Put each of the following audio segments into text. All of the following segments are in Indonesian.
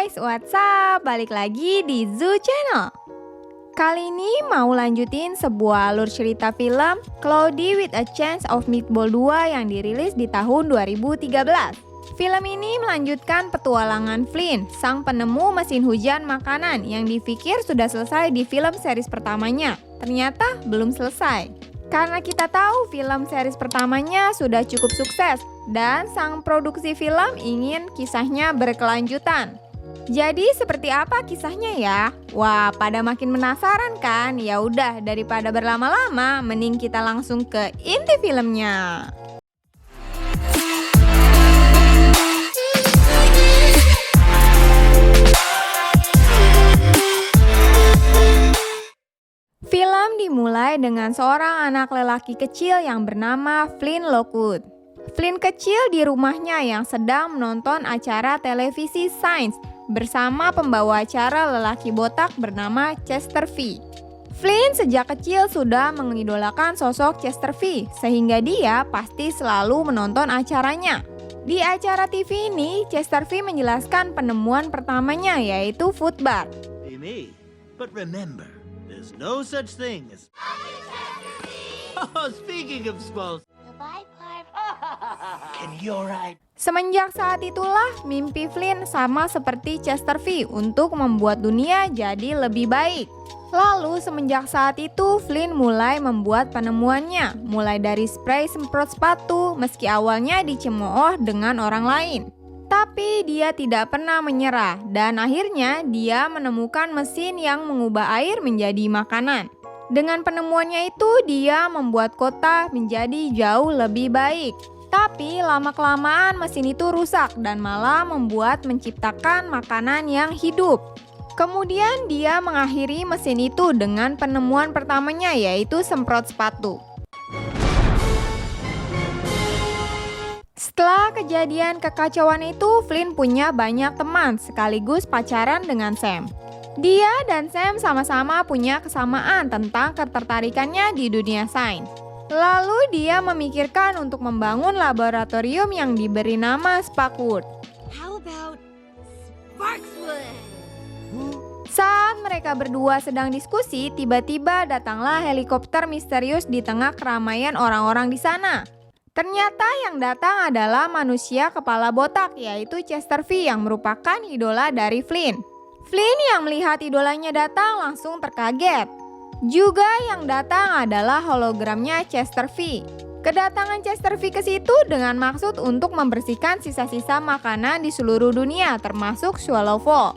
guys, what's up? Balik lagi di Zoo Channel. Kali ini mau lanjutin sebuah alur cerita film Cloudy with a Chance of Meatball 2 yang dirilis di tahun 2013. Film ini melanjutkan petualangan Flynn, sang penemu mesin hujan makanan yang dipikir sudah selesai di film series pertamanya. Ternyata belum selesai. Karena kita tahu film series pertamanya sudah cukup sukses dan sang produksi film ingin kisahnya berkelanjutan. Jadi seperti apa kisahnya ya? Wah, pada makin penasaran kan? Ya udah, daripada berlama-lama, mending kita langsung ke inti filmnya. Film dimulai dengan seorang anak lelaki kecil yang bernama Flynn Lockwood. Flynn kecil di rumahnya yang sedang menonton acara televisi Science bersama pembawa acara lelaki botak bernama Chester V. Flynn sejak kecil sudah mengidolakan sosok Chester V, sehingga dia pasti selalu menonton acaranya. Di acara TV ini, Chester V menjelaskan penemuan pertamanya yaitu food bar. But remember, there's no such thing as... Oh, speaking of squalls... Can you alright? Semenjak saat itulah, mimpi Flynn sama seperti Chester V untuk membuat dunia jadi lebih baik. Lalu semenjak saat itu, Flynn mulai membuat penemuannya, mulai dari spray semprot sepatu meski awalnya dicemooh dengan orang lain. Tapi dia tidak pernah menyerah dan akhirnya dia menemukan mesin yang mengubah air menjadi makanan. Dengan penemuannya itu dia membuat kota menjadi jauh lebih baik. Tapi lama-kelamaan mesin itu rusak dan malah membuat menciptakan makanan yang hidup. Kemudian dia mengakhiri mesin itu dengan penemuan pertamanya yaitu semprot sepatu. Setelah kejadian kekacauan itu, Flynn punya banyak teman sekaligus pacaran dengan Sam. Dia dan Sam sama-sama punya kesamaan tentang ketertarikannya di dunia sains. Lalu dia memikirkan untuk membangun laboratorium yang diberi nama Sparkwood. How about Sparkswood? Saat mereka berdua sedang diskusi, tiba-tiba datanglah helikopter misterius di tengah keramaian orang-orang di sana. Ternyata yang datang adalah manusia kepala botak, yaitu Chester V yang merupakan idola dari Flynn. Flynn yang melihat idolanya datang langsung terkaget. Juga yang datang adalah hologramnya Chester V. Kedatangan Chester V ke situ dengan maksud untuk membersihkan sisa-sisa makanan di seluruh dunia termasuk Swallowfall.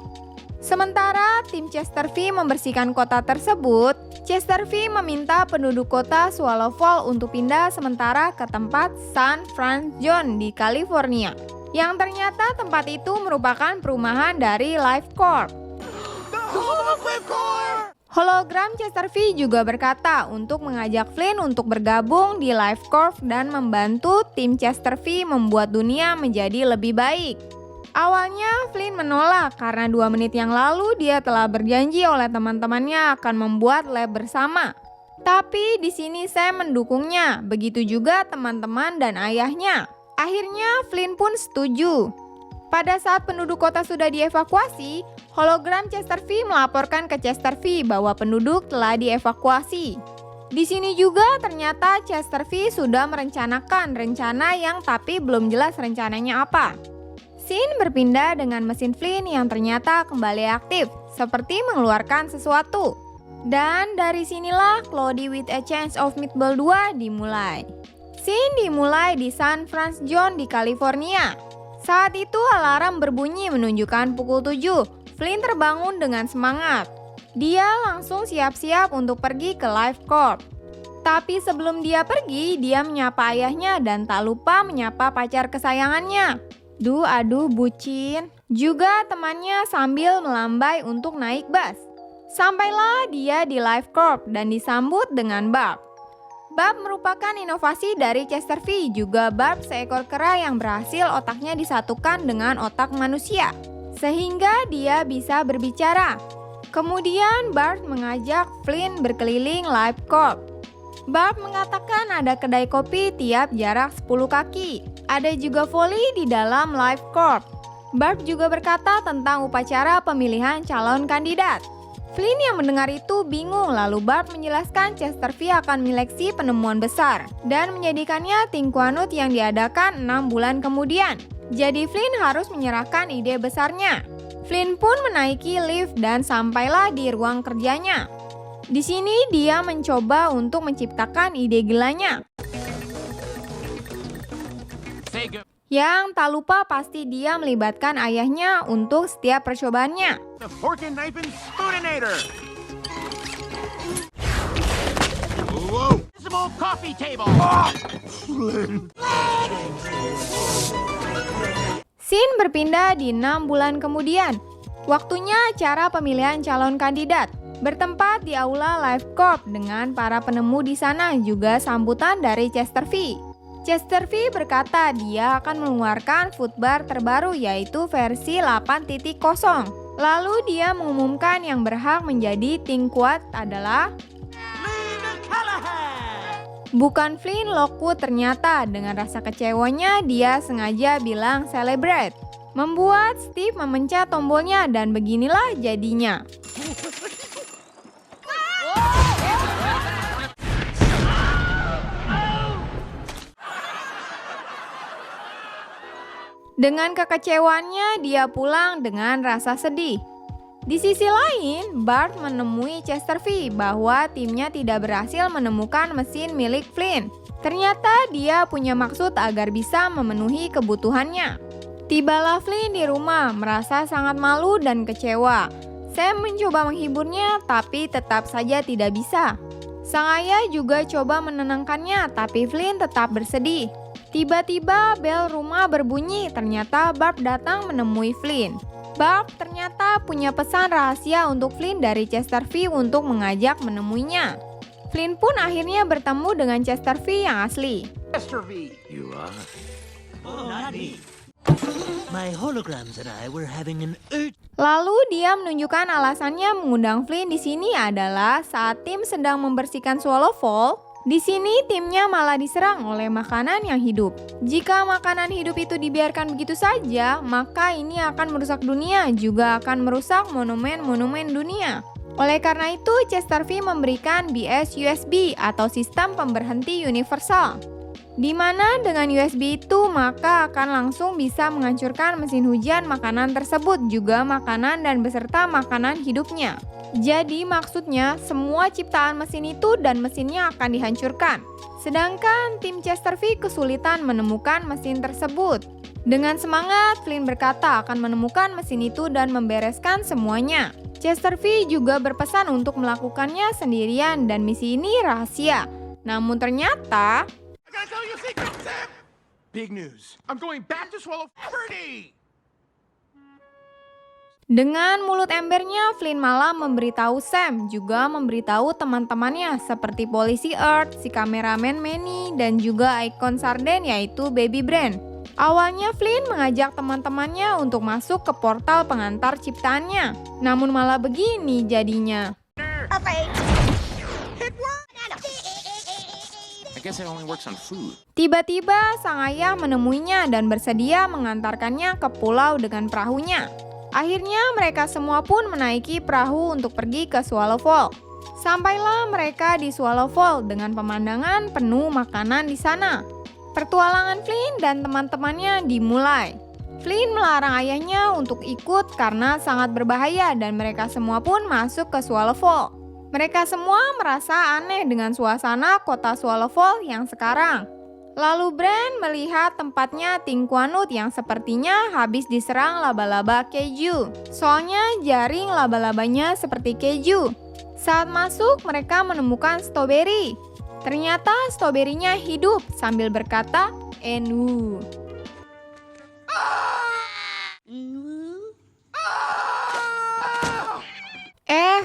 Sementara tim Chester V membersihkan kota tersebut, Chester V meminta penduduk kota Swallowfall untuk pindah sementara ke tempat San Francisco di California. Yang ternyata tempat itu merupakan perumahan dari Life Corp. Hologram Chester V juga berkata untuk mengajak Flynn untuk bergabung di Life Corp dan membantu tim Chester V membuat dunia menjadi lebih baik. Awalnya Flynn menolak karena 2 menit yang lalu dia telah berjanji oleh teman-temannya akan membuat lab bersama. Tapi di sini Sam mendukungnya, begitu juga teman-teman dan ayahnya. Akhirnya Flynn pun setuju. Pada saat penduduk kota sudah dievakuasi, hologram Chester V melaporkan ke Chester V bahwa penduduk telah dievakuasi. Di sini juga ternyata Chester V sudah merencanakan rencana yang tapi belum jelas rencananya apa. Scene berpindah dengan mesin Flynn yang ternyata kembali aktif, seperti mengeluarkan sesuatu. Dan dari sinilah Cloudy with a Chance of Meatball 2 dimulai. Scene dimulai di San Francisco di California. Saat itu alarm berbunyi menunjukkan pukul 7. Flynn terbangun dengan semangat. Dia langsung siap-siap untuk pergi ke Life Corp. Tapi sebelum dia pergi, dia menyapa ayahnya dan tak lupa menyapa pacar kesayangannya. Aduh bucin. Juga temannya sambil melambai untuk naik bus. Sampailah dia di Life Corp dan disambut dengan Barb. Barb merupakan inovasi dari Chester V, juga Barb seekor kera yang berhasil otaknya disatukan dengan otak manusia, sehingga dia bisa berbicara. Kemudian Barb mengajak Flynn berkeliling Life Corp. Barb mengatakan ada kedai kopi tiap jarak 10 kaki. Ada juga voli di dalam Life Corp. Barb juga berkata tentang upacara pemilihan calon kandidat. Flynn yang mendengar itu bingung, lalu Barb menjelaskan Chester V akan menyeleksi penemuan besar dan menjadikannya Tinquanut yang diadakan 6 bulan kemudian. Jadi Flynn harus menyerahkan ide besarnya. Flynn pun menaiki lift dan sampailah di ruang kerjanya. Di sini dia mencoba untuk menciptakan ide gilanya. Yang tak lupa pasti dia melibatkan ayahnya untuk setiap percobaannya. The fork and knife and spooninator. Whoa! Invisible coffee table. Scene berpindah di 6 bulan kemudian. Waktunya acara pemilihan calon kandidat. Bertempat di Aula Life Corp dengan para penemu di sana juga sambutan dari Chester V. Chester V berkata dia akan mengeluarkan foodbar terbaru yaitu versi 8.0. Lalu dia mengumumkan yang berhak menjadi Tinquat adalah bukan Flynn Lockwood. Ternyata dengan rasa kecewanya dia sengaja bilang celebrate. Membuat Steve memencet tombolnya dan beginilah jadinya. Dengan kekecewaannya, dia pulang dengan rasa sedih. Di sisi lain, Bart menemui Chester V bahwa timnya tidak berhasil menemukan mesin milik Flynn. Ternyata dia punya maksud agar bisa memenuhi kebutuhannya. Tibalah Flynn di rumah, merasa sangat malu dan kecewa. Sam mencoba menghiburnya, tapi tetap saja tidak bisa. Sang ayah juga coba menenangkannya, tapi Flynn tetap bersedih. Tiba-tiba bel rumah berbunyi, ternyata Barb datang menemui Flynn. Barb ternyata punya pesan rahasia untuk Flynn dari Chester V untuk mengajak menemuinya. Flynn pun akhirnya bertemu dengan Chester V yang asli. Chester V. You are? Oh, not me. My holograms and I were having an Lalu dia menunjukkan alasannya mengundang Flynn di sini adalah saat tim sedang membersihkan Swallow Fall. Di sini timnya malah diserang oleh makanan yang hidup. Jika makanan hidup itu dibiarkan begitu saja, maka ini akan merusak dunia, juga akan merusak monumen-monumen dunia. Oleh karena itu, Chester V memberikan BS-USB atau sistem pemberhenti universal. Di mana dengan USB itu maka akan langsung bisa menghancurkan mesin hujan makanan tersebut, juga makanan dan beserta makanan hidupnya. Jadi maksudnya semua ciptaan mesin itu dan mesinnya akan dihancurkan. Sedangkan tim Chester V kesulitan menemukan mesin tersebut. Dengan semangat, Flynn berkata akan menemukan mesin itu dan membereskan semuanya. Chester V juga berpesan untuk melakukannya sendirian dan misi ini rahasia. Namun ternyata I gotta tell you a secret, Sam! Big news. I'm going back to Swallow Birdie! dengan mulut embernya, Flynn malah memberitahu Sam, juga memberitahu teman-temannya seperti polisi Earth, si kameramen Manny, dan juga ikon sarden yaitu Baby Brain. Awalnya Flynn mengajak teman-temannya untuk masuk ke portal pengantar ciptaannya. Namun malah begini jadinya. Tiba-tiba sang ayah menemuinya dan bersedia mengantarkannya ke pulau dengan perahunya. Akhirnya mereka semua pun menaiki perahu untuk pergi ke Swallow Fall. Sampailah mereka di Swallow Fall dengan pemandangan penuh makanan di sana. Pertualangan Flynn dan teman-temannya dimulai. Flynn melarang ayahnya untuk ikut karena sangat berbahaya dan mereka semua pun masuk ke Swallow Fall. Mereka semua merasa aneh dengan suasana kota Swallow Fall yang sekarang. Lalu Bran melihat tempatnya Tinquanut yang sepertinya habis diserang laba-laba keju. Soalnya jaring laba-labanya seperti keju. Saat masuk mereka menemukan strawberry. Ternyata strawberry-nya hidup sambil berkata, "Enu."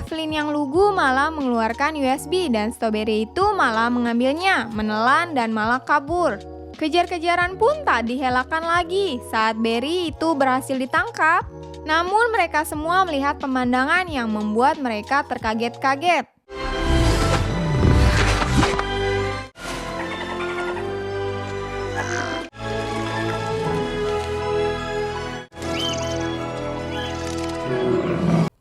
Flynn yang lugu malah mengeluarkan USB dan strawberry itu malah mengambilnya, menelan dan malah kabur. Kejar-kejaran pun tak dihelakan lagi saat Barry itu berhasil ditangkap. Namun mereka semua melihat pemandangan yang membuat mereka terkaget-kaget.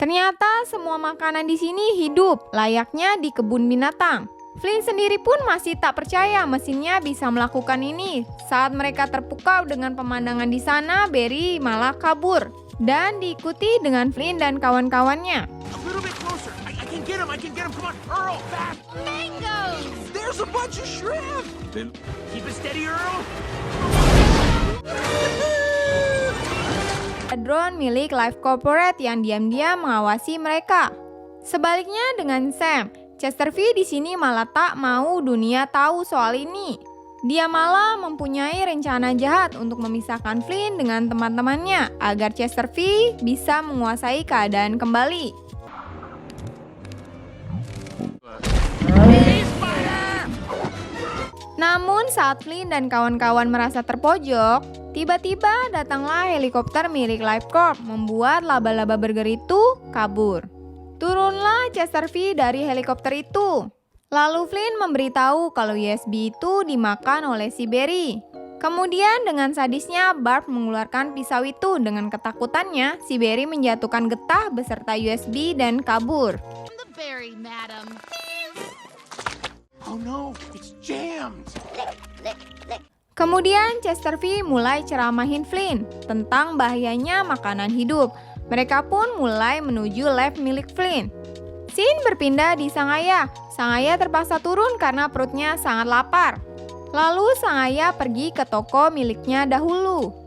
Ternyata semua makanan di sini hidup, layaknya di kebun binatang. Flynn sendiri pun masih tak percaya mesinnya bisa melakukan ini. Saat mereka terpukau dengan pemandangan di sana, Barry malah kabur dan diikuti dengan Flynn dan kawan-kawannya. A little bit closer. I can get him. I can get him. Come on, Earl, fast. Mangoes! There's a bunch of shrimp. Then keep it steady, Earl. Drone milik Life Corporate yang diam-diam mengawasi mereka. Sebaliknya dengan Sam, Chester V di sini malah tak mau dunia tahu soal ini. Dia malah mempunyai rencana jahat untuk memisahkan Flynn dengan teman-temannya agar Chester V bisa menguasai keadaan kembali. Namun saat Flynn dan kawan-kawan merasa terpojok, tiba-tiba datanglah helikopter milik Life Corp membuat laba-laba burger itu kabur. Turunlah Chester V dari helikopter itu. Lalu Flynn memberitahu kalau USB itu dimakan oleh si Barry. Kemudian dengan sadisnya Barb mengeluarkan pisau itu. Dengan ketakutannya, si Barry menjatuhkan getah beserta USB dan kabur. The berry, madam. Oh no, it's jammed. Kemudian Chester V mulai ceramahin Flynn tentang bahayanya makanan hidup. Mereka pun mulai menuju lab milik Flynn. Scene berpindah di sang ayah. Sang ayah terpaksa turun karena perutnya sangat lapar. Lalu sang ayah pergi ke toko miliknya dahulu.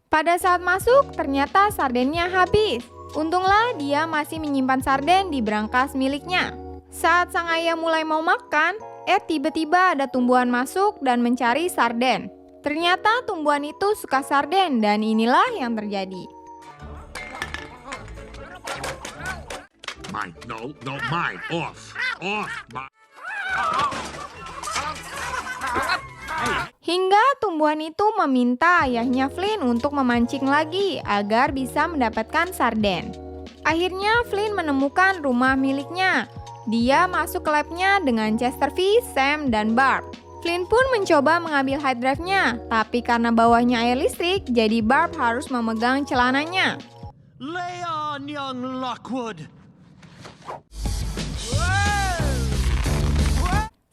Pada saat masuk, ternyata sardennya habis. Untunglah dia masih menyimpan sarden di berangkas miliknya. Saat sang ayah mulai mau makan, tiba-tiba ada tumbuhan masuk dan mencari sarden. Ternyata tumbuhan itu suka sarden dan inilah yang terjadi. Mine. No, mine. Off. Mine. Hingga tumbuhan itu meminta ayahnya Flynn untuk memancing lagi agar bisa mendapatkan sarden. Akhirnya Flynn menemukan rumah miliknya. Dia masuk ke labnya dengan Chester V, Sam, dan Barb. Flynn pun mencoba mengambil hard drive-nya, tapi karena bawahnya air listrik, jadi Barb harus memegang celananya. Lay on, young Lockwood.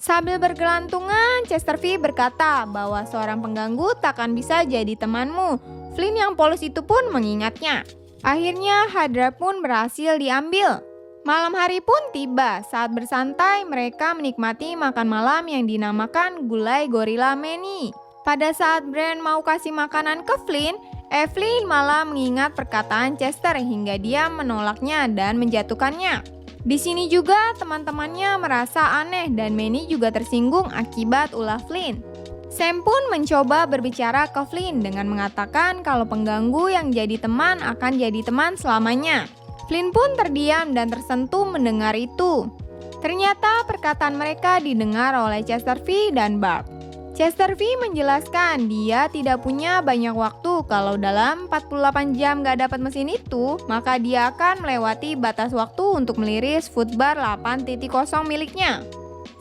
Sambil bergelantungan, Chester V berkata bahwa seorang pengganggu takkan bisa jadi temanmu. Flynn yang polos itu pun mengingatnya. Akhirnya hard drive pun berhasil diambil. Malam hari pun tiba. Saat bersantai, mereka menikmati makan malam yang dinamakan gulai gorilla Manny. Pada saat Brand mau kasih makanan ke Flynn, Flynn malah mengingat perkataan Chester hingga dia menolaknya dan menjatuhkannya. Di sini juga teman-temannya merasa aneh dan Manny juga tersinggung akibat ulah Flynn. Sam pun mencoba berbicara ke Flynn dengan mengatakan kalau pengganggu yang jadi teman akan jadi teman selamanya. Flynn pun terdiam dan tersentuh mendengar itu. Ternyata perkataan mereka didengar oleh Chester V dan Barb. Chester V menjelaskan dia tidak punya banyak waktu. Kalau dalam 48 jam gak dapat mesin itu, maka dia akan melewati batas waktu untuk meliris foodbar 8.0 miliknya.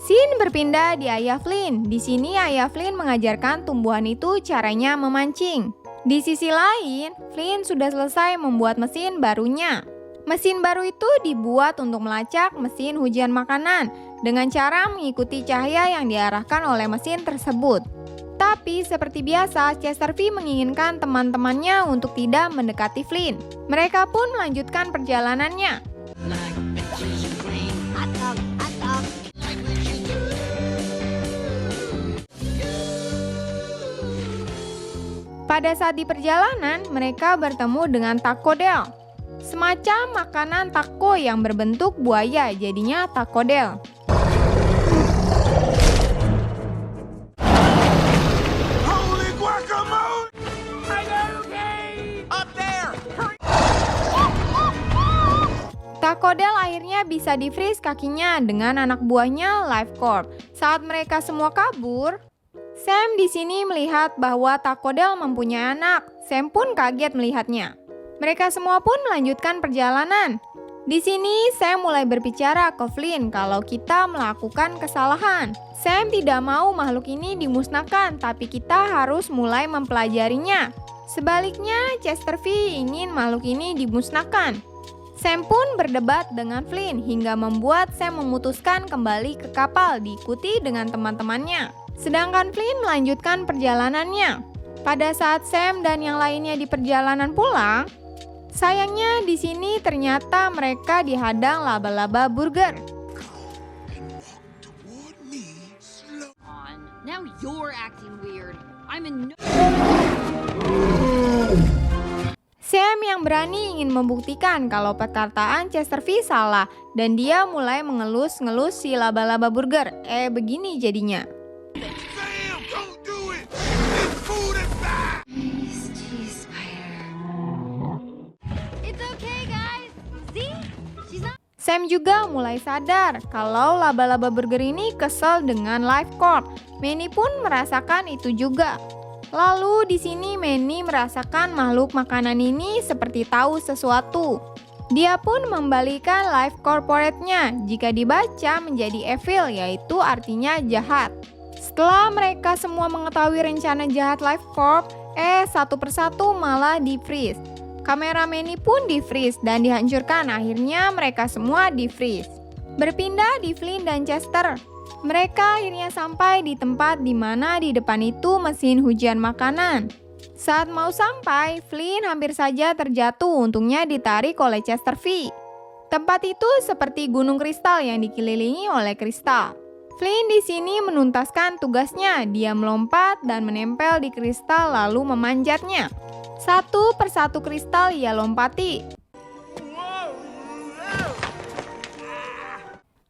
Scene berpindah di ayah Flynn. Di sini ayah Flynn mengajarkan tumbuhan itu caranya memancing. Di sisi lain, Flynn sudah selesai membuat mesin barunya. Mesin baru itu dibuat untuk melacak mesin hujan makanan dengan cara mengikuti cahaya yang diarahkan oleh mesin tersebut. Tapi seperti biasa, Chester V menginginkan teman-temannya untuk tidak mendekati Flynn. Mereka pun melanjutkan perjalanannya. Hot dog, hot dog. Pada saat di perjalanan, mereka bertemu dengan Taco Del. Semacam makanan taco yang berbentuk buaya, jadinya Taco Del. Holy guacamole! Up there! Hurry! Taco Del akhirnya bisa di-freeze kakinya dengan anak buahnya Life Corp. Saat mereka semua kabur, Sam di sini melihat bahwa Taco Del mempunyai anak. Sam pun kaget melihatnya. Mereka semua pun melanjutkan perjalanan. Di sini Sam mulai berbicara ke Flynn kalau kita melakukan kesalahan. Sam tidak mau makhluk ini dimusnahkan, tapi kita harus mulai mempelajarinya. Sebaliknya, Chester V ingin makhluk ini dimusnahkan. Sam pun berdebat dengan Flynn hingga membuat Sam memutuskan kembali ke kapal diikuti dengan teman-temannya. Sedangkan Flynn melanjutkan perjalanannya. Pada saat Sam dan yang lainnya di perjalanan pulang, sayangnya di sini ternyata mereka dihadang laba-laba burger. Now you're acting weird. I'm in no Sam yang berani ingin membuktikan kalau perkataan Chester V salah dan dia mulai mengelus-ngelus si laba-laba burger. Begini jadinya. Sam, don't do it! It's food and fire! It's okay, guys. See? She's not. Sam juga mulai sadar kalau laba-laba burger ini kesel dengan LifeCorp. Manny pun merasakan itu juga. Lalu di sini Manny merasakan makhluk makanan ini seperti tahu sesuatu. Dia pun membalikan Life Corporate-nya jika dibaca menjadi evil, yaitu artinya jahat. Setelah mereka semua mengetahui rencana jahat Life Corp, satu persatu malah di-freeze. Kamera Manny pun di-freeze dan dihancurkan, akhirnya mereka semua di-freeze. Berpindah di Flynn dan Chester. Mereka akhirnya sampai di tempat di mana di depan itu mesin hujan makanan. Saat mau sampai, Flynn hampir saja terjatuh, untungnya ditarik oleh Chester V. Tempat itu seperti gunung kristal yang dikelilingi oleh kristal. Flynn di sini menuntaskan tugasnya, dia melompat dan menempel di kristal lalu memanjatnya. Satu persatu kristal ia lompati.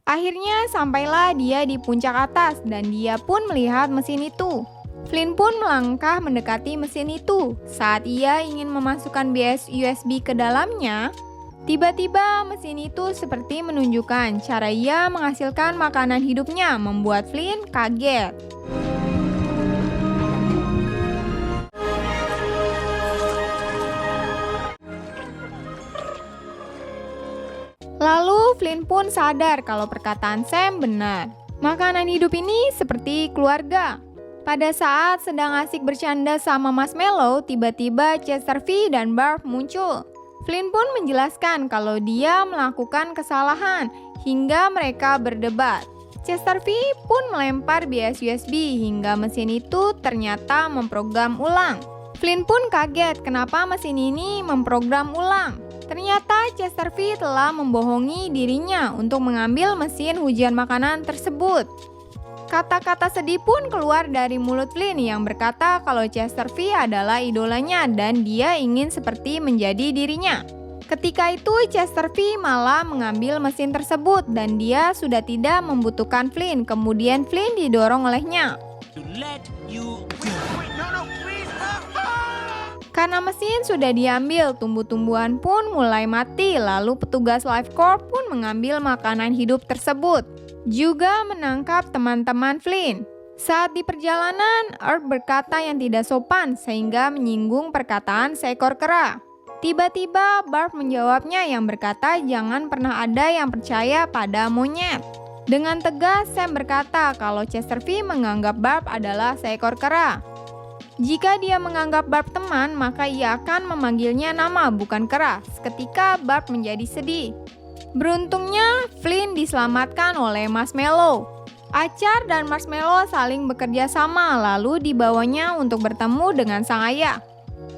Akhirnya sampailah dia di puncak atas dan dia pun melihat mesin itu. Flynn pun melangkah mendekati mesin itu. Saat ia ingin memasukkan bias USB ke dalamnya, tiba-tiba mesin itu seperti menunjukkan cara ia menghasilkan makanan hidupnya, membuat Flynn kaget. Lalu Flynn pun sadar kalau perkataan Sam benar. Makanan hidup ini seperti keluarga. Pada saat sedang asik bercanda sama Marshmallow, tiba-tiba Chester V dan Barb muncul. Flynn pun menjelaskan kalau dia melakukan kesalahan hingga mereka berdebat. Chester V pun melempar bias USB hingga mesin itu ternyata memprogram ulang. Flynn pun kaget kenapa mesin ini memprogram ulang. Ternyata Chester V telah membohongi dirinya untuk mengambil mesin hujan makanan tersebut. Kata-kata sedih pun keluar dari mulut Flynn yang berkata kalau Chester V adalah idolanya dan dia ingin seperti menjadi dirinya. Ketika itu Chester V malah mengambil mesin tersebut dan dia sudah tidak membutuhkan Flynn. Kemudian Flynn didorong olehnya. Let you go. No, please! Karena mesin sudah diambil, tumbuh-tumbuhan pun mulai mati, lalu petugas LifeCorp pun mengambil makanan hidup tersebut. Juga menangkap teman-teman Flynn. Saat di perjalanan, Earth berkata yang tidak sopan sehingga menyinggung perkataan seekor kera. Tiba-tiba Barb menjawabnya yang berkata jangan pernah ada yang percaya pada monyet. Dengan tegas Sam berkata kalau Chester V menganggap Barb adalah seekor kera. Jika dia menganggap Barb teman, maka ia akan memanggilnya nama bukan kera. Seketika Barb menjadi sedih. Beruntungnya, Flynn diselamatkan oleh Marshmallow. Acar dan Marshmallow saling bekerja sama, lalu dibawanya untuk bertemu dengan sang ayah.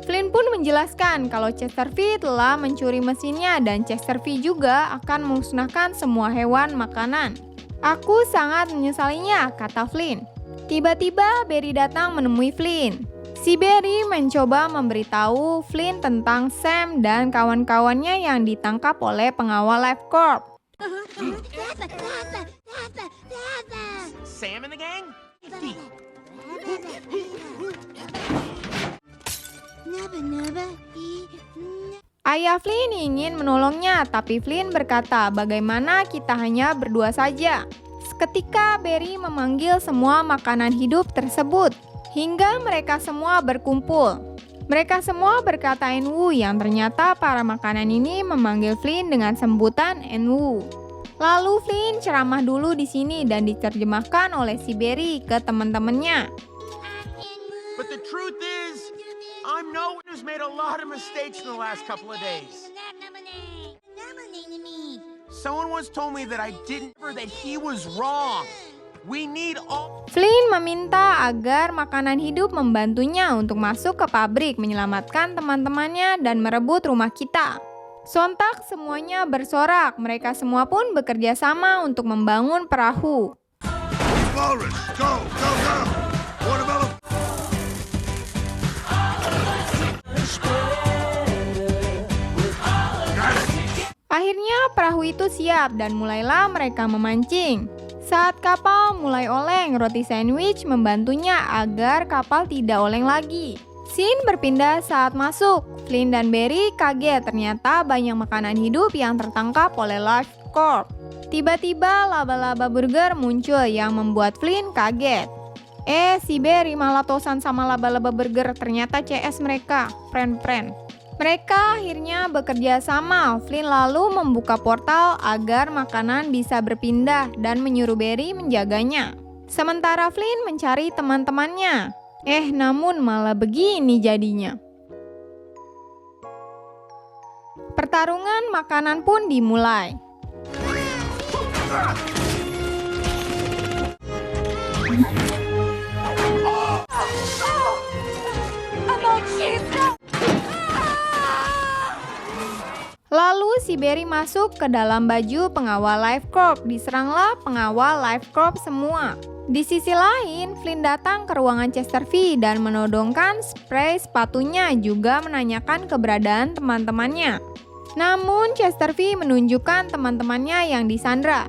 Flynn pun menjelaskan kalau Chester V telah mencuri mesinnya dan Chester V juga akan memusnahkan semua hewan makanan. Aku sangat menyesalinya, kata Flynn. Tiba-tiba Barry datang menemui Flynn. Si Barry mencoba memberitahu Flynn tentang Sam dan kawan-kawannya yang ditangkap oleh pengawal LifeCorp. Sam and the gang? Ayah Flynn ingin menolongnya, tapi Flynn berkata, bagaimana kita hanya berdua saja. Seketika Barry memanggil semua makanan hidup tersebut, hingga mereka semua berkumpul. Mereka semua berkata Enwu yang ternyata para makanan ini memanggil Flynn dengan sebutan Enwu. Lalu Flynn ceramah dulu di sini dan diterjemahkan oleh si Barry ke teman-temannya. But the truth is, I'm no one who's made a lot of mistakes in the last couple of days. Someone once told me that I didn't, or that he was wrong. We need all... Flynn meminta agar makanan hidup membantunya untuk masuk ke pabrik, menyelamatkan teman-temannya dan merebut rumah kita. Sontak semuanya bersorak, mereka semua pun bekerja sama untuk membangun perahu. Walrus, go, go, go! Watermelon! Akhirnya perahu itu siap dan mulailah mereka memancing. Saat kapal mulai oleng, roti sandwich membantunya agar kapal tidak oleng lagi. Scene berpindah saat masuk. Flynn dan Barry kaget ternyata banyak makanan hidup yang tertangkap oleh Life Corp. Tiba-tiba laba-laba burger muncul yang membuat Flynn kaget. Si Barry malah tosan sama laba-laba burger, ternyata CS mereka, friend-friend. Mereka akhirnya bekerja sama. Flynn lalu membuka portal agar makanan bisa berpindah dan menyuruh Barry menjaganya. Sementara Flynn mencari teman-temannya. Namun malah begini jadinya. Pertarungan makanan pun dimulai. Lalu si Barry masuk ke dalam baju pengawal Life Corp. Diseranglah pengawal Life Corp semua. Di sisi lain, Flynn datang ke ruangan Chester V dan menodongkan spray sepatunya, juga menanyakan keberadaan teman-temannya. Namun Chester V menunjukkan teman-temannya yang disandra.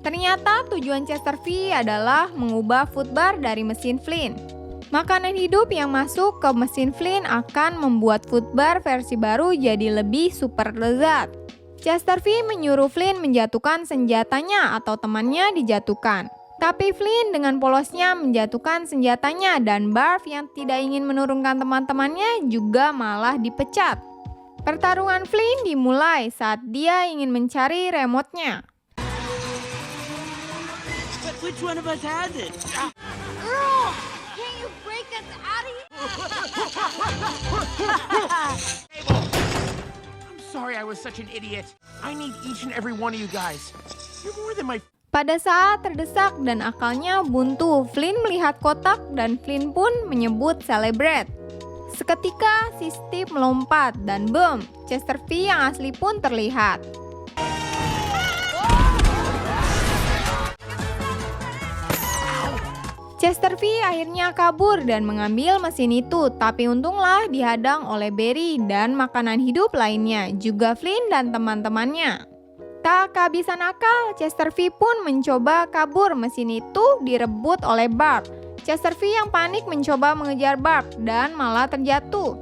Ternyata tujuan Chester V adalah mengubah food bar dari mesin Flynn. Makanan hidup yang masuk ke mesin Flynn akan membuat food bar versi baru jadi lebih super lezat. Chester V menyuruh Flynn menjatuhkan senjatanya atau temannya dijatuhkan. Tapi Flynn dengan polosnya menjatuhkan senjatanya dan Barf yang tidak ingin menurunkan teman-temannya juga malah dipecat. Pertarungan Flynn dimulai saat dia ingin mencari remote-nya. Which one of us has it? Girl, can't you break us out of here? I'm sorry I was such an idiot. I need each and every one of you guys. You're more than my... Pada saat terdesak dan akalnya buntu, Flynn melihat kotak dan Flynn pun menyebut celebrate. Seketika si Steve melompat dan boom, Chester V yang asli pun terlihat. Chester V akhirnya kabur dan mengambil mesin itu, tapi untunglah dihadang oleh Barry dan makanan hidup lainnya, juga Flynn dan teman-temannya. Tak kehabisan akal, Chester V pun mencoba kabur, mesin itu direbut oleh Barb. Chester V yang panik mencoba mengejar Barb dan malah terjatuh.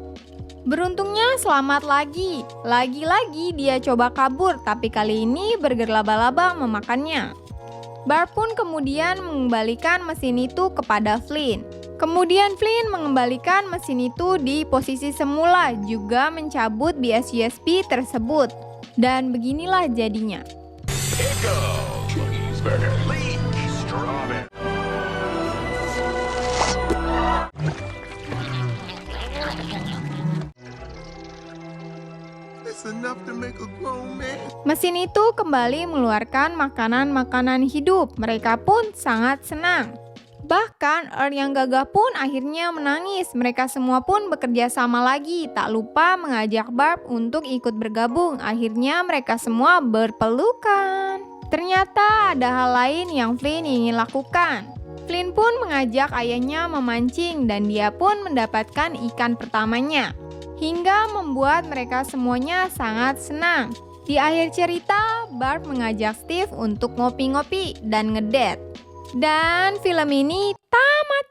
Beruntungnya selamat lagi. Lagi-lagi dia coba kabur, tapi kali ini burger laba-laba memakannya. Barb pun kemudian mengembalikan mesin itu kepada Flynn. Kemudian Flynn mengembalikan mesin itu di posisi semula, juga mencabut BS USB tersebut. Dan beginilah jadinya. Mesin itu kembali mengeluarkan makanan-makanan hidup. Mereka pun sangat senang. Bahkan Earl yang gagah pun akhirnya menangis. Mereka semua pun bekerja sama lagi. Tak lupa mengajak Barb untuk ikut bergabung. Akhirnya mereka semua berpelukan. Ternyata ada hal lain yang Flynn ingin lakukan. Flynn pun mengajak ayahnya memancing dan dia pun mendapatkan ikan pertamanya. Hingga membuat mereka semuanya sangat senang. Di akhir cerita, Barb mengajak Steve untuk ngopi-ngopi dan ngedate. Dan film ini tamat.